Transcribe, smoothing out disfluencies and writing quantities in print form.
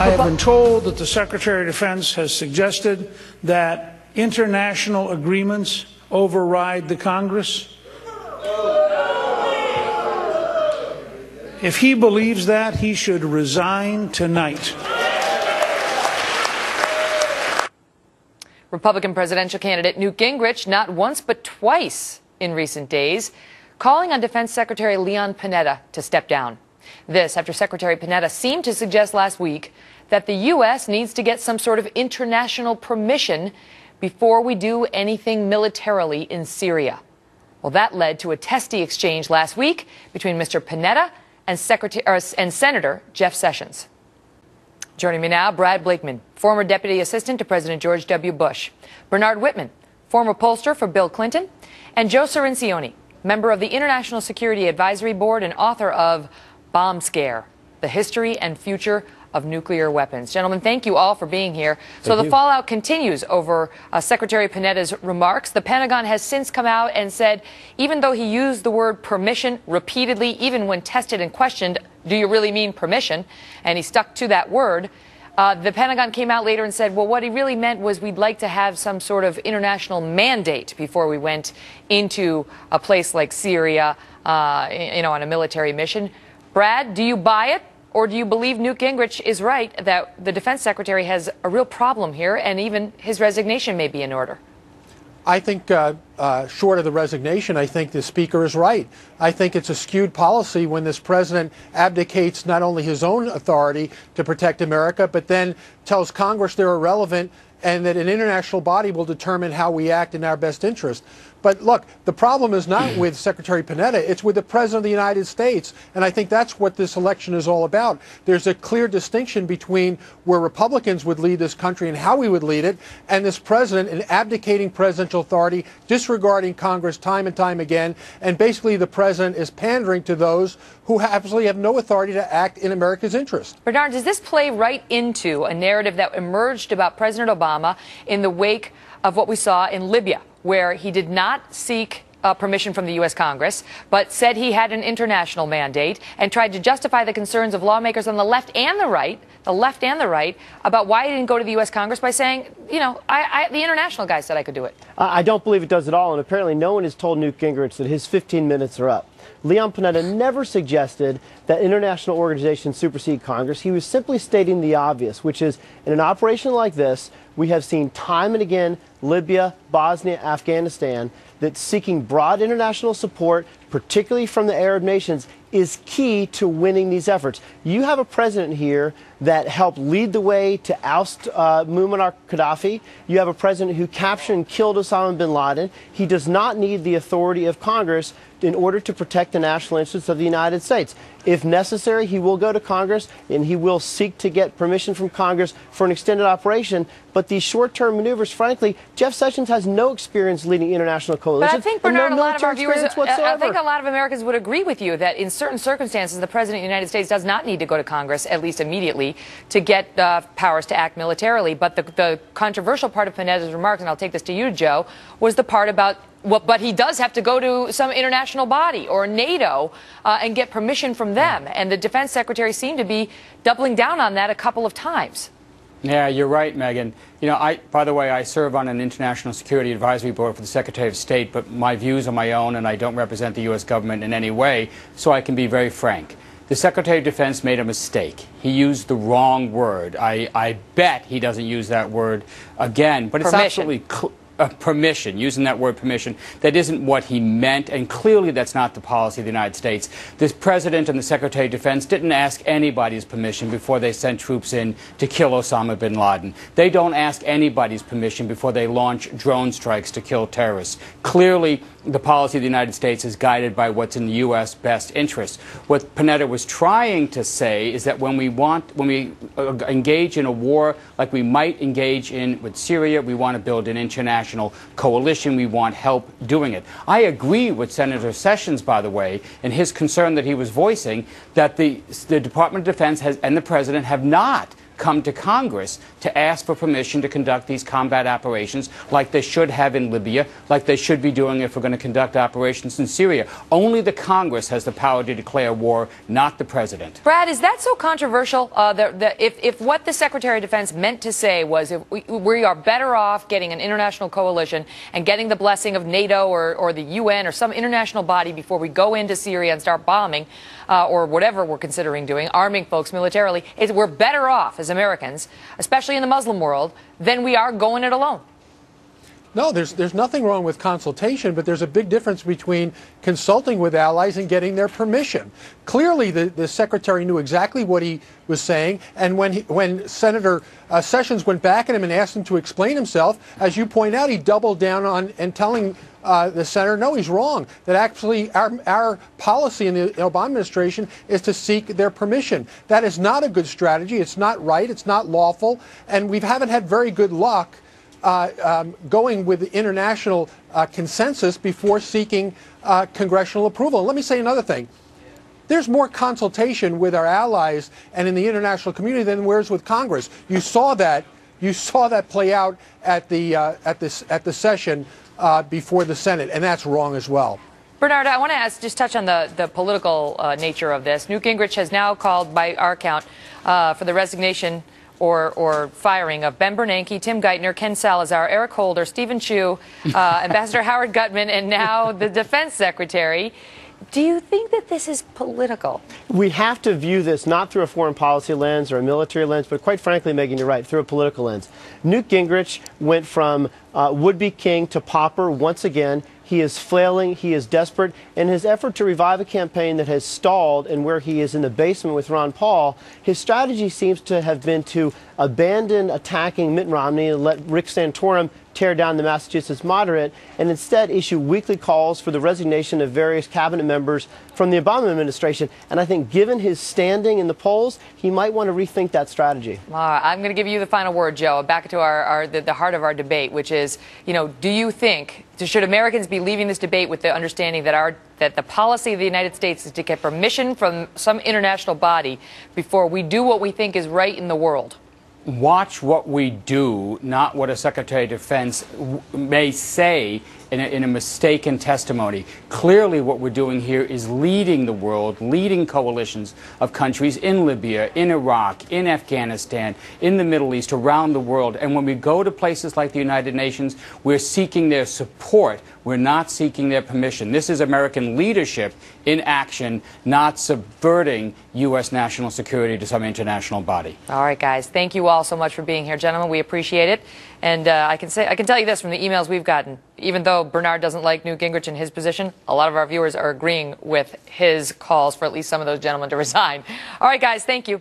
I have been told that the Secretary of Defense has suggested that international agreements override the Congress. If he believes that, he should resign tonight. Republican presidential candidate Newt Gingrich, not once but twice in recent days, calling on Defense Secretary Leon Panetta to step down. This after Secretary Panetta seemed to suggest last week that the U.S. needs to get some sort of international permission before we do anything militarily in Syria. Well, that led to a testy exchange last week between Mr. Panetta and Senator Jeff Sessions. Joining me now, Brad Blakeman, former Deputy Assistant to President George W. Bush, Bernard Whitman, former pollster for Bill Clinton, and Joe Cirincione, member of the International Security Advisory Board and author of Bomb Scare: The History and Future of Nuclear Weapons. Gentlemen, thank you all for being here. So the fallout continues over Secretary Panetta's remarks. The Pentagon has since come out and said, even though he used the word permission repeatedly, even when tested and questioned, do you really mean permission? And he stuck to that word. The Pentagon came out later and said, well, what he really meant was we'd like to have some sort of international mandate before we went into a place like Syria, on a military mission. Brad, do you buy it? Or do you believe Newt Gingrich is right that the defense secretary has a real problem here and even his resignation may be in order? I think, short of the resignation, I think the speaker is right. I think it's a skewed policy when this president abdicates not only his own authority to protect America, but then tells Congress they're irrelevant and that an international body will determine how we act in our best interest. But look, the problem is not with Secretary Panetta, it's with the President of the United States. And I think that's what this election is all about. There's a clear distinction between where Republicans would lead this country and how we would lead it, and this president in abdicating presidential authority, disregarding Congress time and time again, and basically the president is pandering to those who absolutely have no authority to act in America's interest. Bernard, does this play right into a narrative that emerged about President Obama in the wake of what we saw in Libya, where he did not seek permission from the U.S. Congress, but said he had an international mandate and tried to justify the concerns of lawmakers on the left and the right, about why he didn't go to the U.S. Congress by saying, the international guy said I could do it. I don't believe it does at all, and apparently no one has told Newt Gingrich that his 15 minutes are up. Leon Panetta never suggested that international organizations supersede Congress. He was simply stating the obvious, which is, in an operation like this, we have seen time and again Libya, Bosnia, Afghanistan, that seeking broad international support, particularly from the Arab nations, is key to winning these efforts. You have a president here that helped lead the way to oust Muammar Gaddafi. You have a president who captured and killed Osama bin Laden. He does not need the authority of Congress in order to protect the national interests of the United States. If necessary, he will go to Congress and he will seek to get permission from Congress for an extended operation. But these short-term maneuvers, frankly, Jeff Sessions has no experience leading international coalitions. But I think, Bernard, a lot of our viewers, I think a lot of Americans would agree with you that in certain circumstances, the President of the United States does not need to go to Congress, at least immediately, to get powers to act militarily. But the controversial part of Panetta's remarks, and I'll take this to you, Joe, was the part about but he does have to go to some international body or NATO and get permission from them. And the defense secretary seemed to be doubling down on that a couple of times. Yeah, you're right, Megan. By the way, I serve on an international security advisory board for the Secretary of State, but my views are my own and I don't represent the U.S. government in any way, so I can be very frank. The Secretary of Defense made a mistake. He used the wrong word. I bet he doesn't use that word again, but it's absolutely permission, using that word permission, that isn't what he meant, and clearly that's not the policy of the United States. This President and the Secretary of Defense didn't ask anybody's permission before they sent troops in to kill Osama bin Laden. They don't ask anybody's permission before they launch drone strikes to kill terrorists. Clearly, the policy of the United States is guided by what's in the U.S. best interest. What Panetta was trying to say is that when we engage in a war like we might engage in with Syria, we want to build an international coalition. We want help doing it. I agree with Senator Sessions, by the way, in his concern that he was voicing that the Department of Defense and the President have not come to Congress to ask for permission to conduct these combat operations like they should have in Libya, like they should be doing if we're going to conduct operations in Syria. Only the Congress has the power to declare war, not the president. Brad, is that so controversial? If what the Secretary of Defense meant to say was if we are better off getting an international coalition and getting the blessing of NATO or the UN or some international body before we go into Syria and start bombing or whatever we're considering doing, arming folks militarily, we're better off as Americans, especially in the Muslim world, than we are going it alone. No, there's nothing wrong with consultation, but there's a big difference between consulting with allies and getting their permission. Clearly, the Secretary knew exactly what he was saying, and when Senator Sessions went back at him and asked him to explain himself, as you point out, he doubled down on and telling the senator, no, he's wrong, that actually our policy in the Obama administration is to seek their permission. That is not a good strategy. It's not right. It's not lawful, and we haven't had very good luck going with the international consensus before seeking congressional approval. And let me say another thing. There's more consultation with our allies and in the international community than there is with Congress. You saw that play out at the session before the Senate, and that's wrong as well. Bernard, I want to just touch on the political nature of this. Newt Gingrich has now called, by our count, for the resignation or firing of Ben Bernanke, Tim Geithner, Ken Salazar, Eric Holder, Stephen Chu, Ambassador Howard Gutman, and now the Defense Secretary. Do you think that this is political? We have to view this not through a foreign policy lens or a military lens, but quite frankly, Megan, you're right, through a political lens. Newt Gingrich went from would-be king to pauper once again. He is flailing, he is desperate, and his effort to revive a campaign that has stalled and where he is in the basement with Ron Paul, his strategy seems to have been to abandon attacking Mitt Romney and let Rick Santorum tear down the Massachusetts moderate and instead issue weekly calls for the resignation of various cabinet members from the Obama administration. And I think given his standing in the polls, he might want to rethink that strategy. I'm going to give you the final word, Joe, back to the heart of our debate, which is, do you think, should Americans be leaving this debate with the understanding that the policy of the United States is to get permission from some international body before we do what we think is right in the world? Watch what we do, not what a Secretary of Defense may say in a mistaken testimony. Clearly what we're doing here is leading the world, leading coalitions of countries in Libya, in Iraq, in Afghanistan, in the Middle East, around the world. And when we go to places like the United Nations, we're seeking their support. We're not seeking their permission. This is American leadership in action, not subverting U.S. national security to some international body. All right, guys. Thank you all so much for being here, gentlemen. We appreciate it. And I can tell you this from the emails we've gotten. Even though Bernard doesn't like Newt Gingrich in his position, a lot of our viewers are agreeing with his calls for at least some of those gentlemen to resign. All right, guys. Thank you.